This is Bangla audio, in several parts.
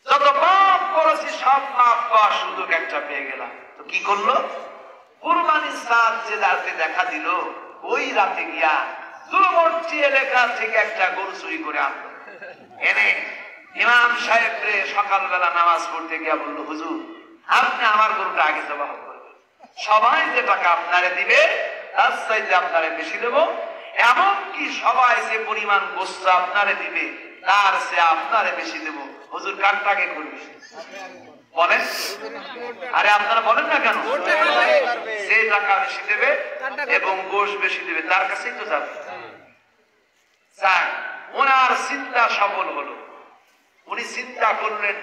যত পাপ করেছি সব পাপ পাওয়ার সুযোগ একটা পেয়ে গেলাম। তো কি করলো? কুরবানির চাঁদ যে রাতে দেখা দিল, ওই রাতে গিয়া দূরবর্তী এলাকা থেকে একটা গরু চুরি করে আনলো। এনে ইমাম সাহেবরে সকালবেলা নামাজ পড়তে গিয়া বললো, হুজুর আপনি আমার গরুটা আগে জবাহ করবেন, সবাই যে টাকা আপনারে দিবে তার চাইতে আপনারে বেশি দেবো, এমনকি সবাই যে পরিমাণ গোস্ত আপনারে দিবে তার সে আপনারে বেশি দেবো। হুজুর কারটাকে করবে বলেন? আরে আপনারা বলেন না কেন? যে টাকা বেশি দেবে এবং গোশ বেশি দেবে তার কাছেই তো যাবে। ওনার চিন্তা সফল হলো। উনি চিন্তা করলেন,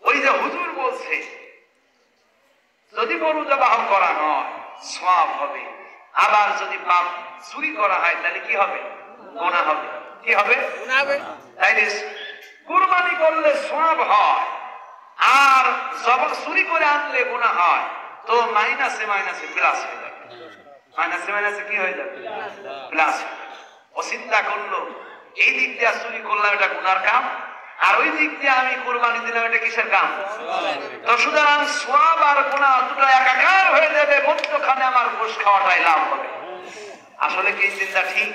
ওই যে হুজুর বলছে যদি গরু জবাহ করা হয় সওয়াব হবে, আবার যদি পাপ চুরি করা হয় তাহলে কি হবে? গুনাহ হবে। কি হবে? গুনাহ হবে। তাইলে কুরবানি করলে সওয়াব হয়, আর জবাহ চুরি করে আনলে গুনাহ হয়, তো মাইনাসে মাইনাসে প্লাস হয়ে যাবে। মাইনাসে মাইনাসে কি হয়ে যাবে? প্লাস। ও চিন্তা করলো এই দিক দিয়ে চুরি করলাম এটা গুনার কাম, আর ওই দিক দিয়ে আমি কুরবানি দিলাম এটা কিসের কাম? তো সুতরাং সওয়াব আর গুনাহ দুটো একাকার হয়ে যাবে, মধ্যখানে আমার ঘুষ খাওয়াটাই লাভ হবে। আসলে কি চিন্তা ঠিক?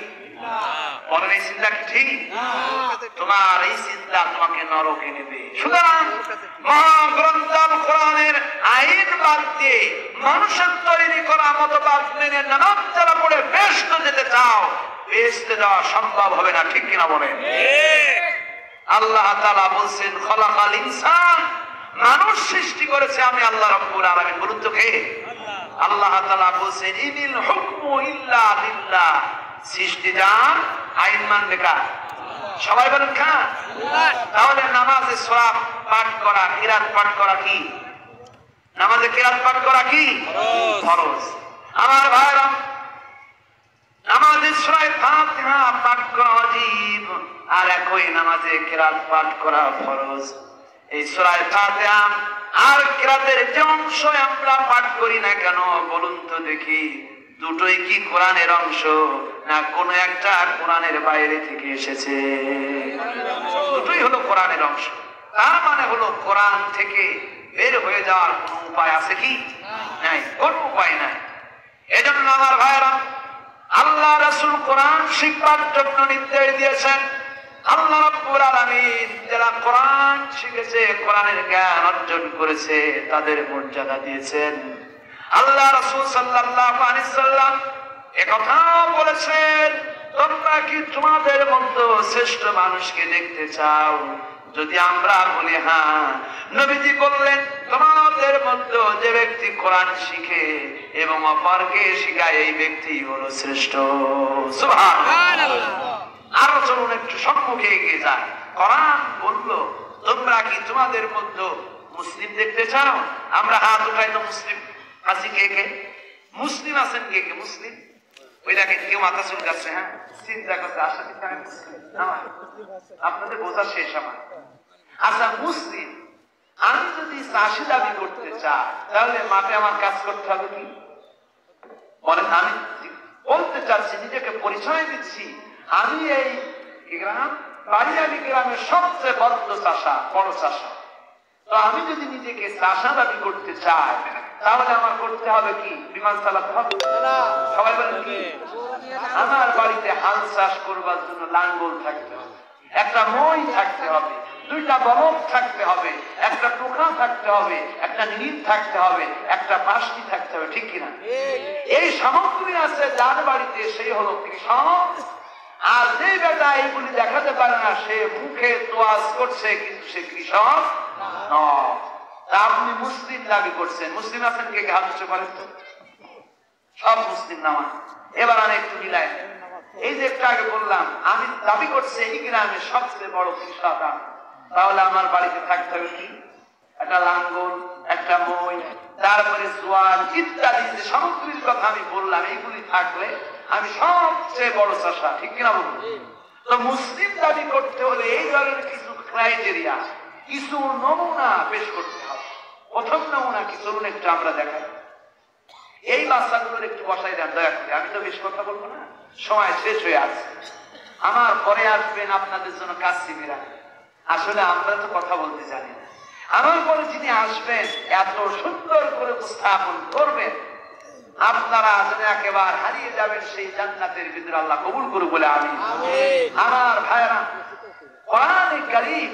বলেন এই চিন্তা কি ঠিক? তোমার এই চিন্তা তোমাকে নরকে নেবে। সুতরাং মহাগ্রন্থ কোরআনের আইন বাদ দিয়ে মানুষের তৈরি করা মতবাদ মেনে নামাজ যারা পড়ে বেহেশতে যেতে চাও, বেহেশতে যাওয়া সম্ভব হবে না। ঠিক কিনা বলেন? আল্লাহ তাআলা বলছেন খলাকাল ইনসান, মানুষ সৃষ্টি করেছে আমি আল্লাহ রাব্বুল আলামিন। বলুন তো কে? আল্লাহ তাআলা বলছেন ইনিল হুকমু ইল্লা লিল্লাহ, সৃষ্টি যার আইন মানবে কার? সবাই বলেন কার? তাহলে নামাজে সূরা পাঠ করা, কিরাত পাঠ করা কি? নামাজে কিরাত পাঠ করা কি? ফরজ। আমার ভাইরা, নামাজে সূরা ফাতিহা পাঠ করা ওয়াজিব, আর একই নামাজে কিরাত পাঠ করা ফরজ। এই সূরা ফাতিহা আর কিরাতের যে অংশ আমরা পাঠ করি না কেন বলুন তো দেখি, দুটোই কি কোরআনের অংশ না কোন একটা কোরআনের বাইরে থেকে এসেছে? দুটোই হলো কোরআনের অংশ। তার মানে হলো কোরআন থেকে বের হয়ে যাওয়ার কোন উপায় আছে কি? নাই, কোন উপায় নাই। এজন্য আমার ভাইরা, আল্লাহ রাসূল কোরআন শিক্ষার জন্য নির্দেশ দিয়েছেন। আল্লাহ রাব্বুল আলামিন যারা কোরআন শিখেছে, কোরআনের জ্ঞান অর্জন করেছে, তাদের মর্যাদা দিয়েছেন। আল্লাহ রাসূল সাল্লাল্লাহু আলাইহি সাল্লাম একথা বলেছেন, তোমরা কি তোমাদের মধ্যে শ্রেষ্ঠ মানুষকে দেখতে চাও? যদি আমরা বলি হ্যাঁ, নবীজি বললেন তোমাদের মধ্যে যে ব্যক্তি কোরআন শিখে এবং অপরকে শিখায় এই ব্যক্তি হলো শ্রেষ্ঠ। সুবহানাল্লাহ। আরো চলুন একটু সম্মুখে এগিয়ে যায়। কোরআন বললো তোমরা কি তোমাদের মধ্যে মুসলিম দেখতে চাও? আমরা হাত উঠাই তো মুসলিম আছি কে কে? মুসলিম আছেন কে কে? মুসলিম ওই দেখেন কেউ মাথা চুলকাচ্ছে। হ্যাঁ, চিন্তা করতে আসলে আপনাদের বোঝা শেষ আমার। আচ্ছা মুসলিম, আমি যদি চাষি দাবি করতে চাই তাহলে মাঠে আমার কাজ করতে হবে কি? বলেন। আমি বলতে চাচ্ছি, নিজেকে পরিচয় দিচ্ছি আমি এই গ্রাম বাড়িয়ালি গ্রামের সবচেয়ে বড় চাষা, বড় চাষা। তো আমি যদি নিজেকে চাষা দাবি করতে চাই তাহলে আমার করতে হবে কি? বিমান চালাতে হবে? সবাই বলেন কি? আমার বাড়িতে হাল চাষ করবার জন্য লাঙ্গল থাকতে হবে, একটা মই থাকতে হবে, দুইটা বলদ থাকতে হবে, একটা টোকা থাকতে হবে, একটা নীল থাকতে হবে, একটা পাশটি থাকতে হবে। ঠিক কিনা? এই সামগ্রী আছে যার বাড়িতে, সেই হলো কৃষক। আর যে বেটা এইগুলি দেখাতে পারে না, সে মুখে তোয়াজ করছে কিন্তু সে কৃষক নয়। আপনি মুসলিম দাবি করছেন, মুসলিম আছেন কে কে? হাত উঁচু করেন তো। সব মুসলিম নামান। এবার আমি একটু মিলাই। এই যে একটু আগে বললাম আমি দাবি করছি এই গ্রামের সবচেয়ে বড় কৃষক আমি, তাহলে আমার বাড়িতে থাকতে হবে কি? একটা লাঙ্গল, একটা মই, তারপরে জোয়ার ইত্যাদি যে সামগ্রীর কথা আমি বললাম, এইগুলি থাকলে আমি সবচেয়ে বড় চাষা। ঠিক কিনা বলুন? তো মুসলিম দাবি করতে হলে এই ধরনের কিছু ক্রাইটেরিয়া, কিছু নমুনা পেশ করতে হবে। প্রথম নমুনা কি? চলুন একটু আমরা দেখাই। এই বাচ্চাগুলোর একটু বসাই দেন দয়া করে। আমি তো বেশ কথা বলবো না, সময় শেষ হয়ে আসছে। আমার পরে আসবেন আপনাদের জন্য কাসিমিরা, আসলে আমরা তো কথা বলতে জানি না। আমার পরে যিনি আসবেন এত সুন্দর করে উপস্থাপন করবেন, আপনারা যেন একেবারে হারিয়ে যাবেন সেই জান্নাতের ভিতরে। আল্লাহ কবুল করুক বলে আমিন। আমার ভাইরা, কোরআনে কারীম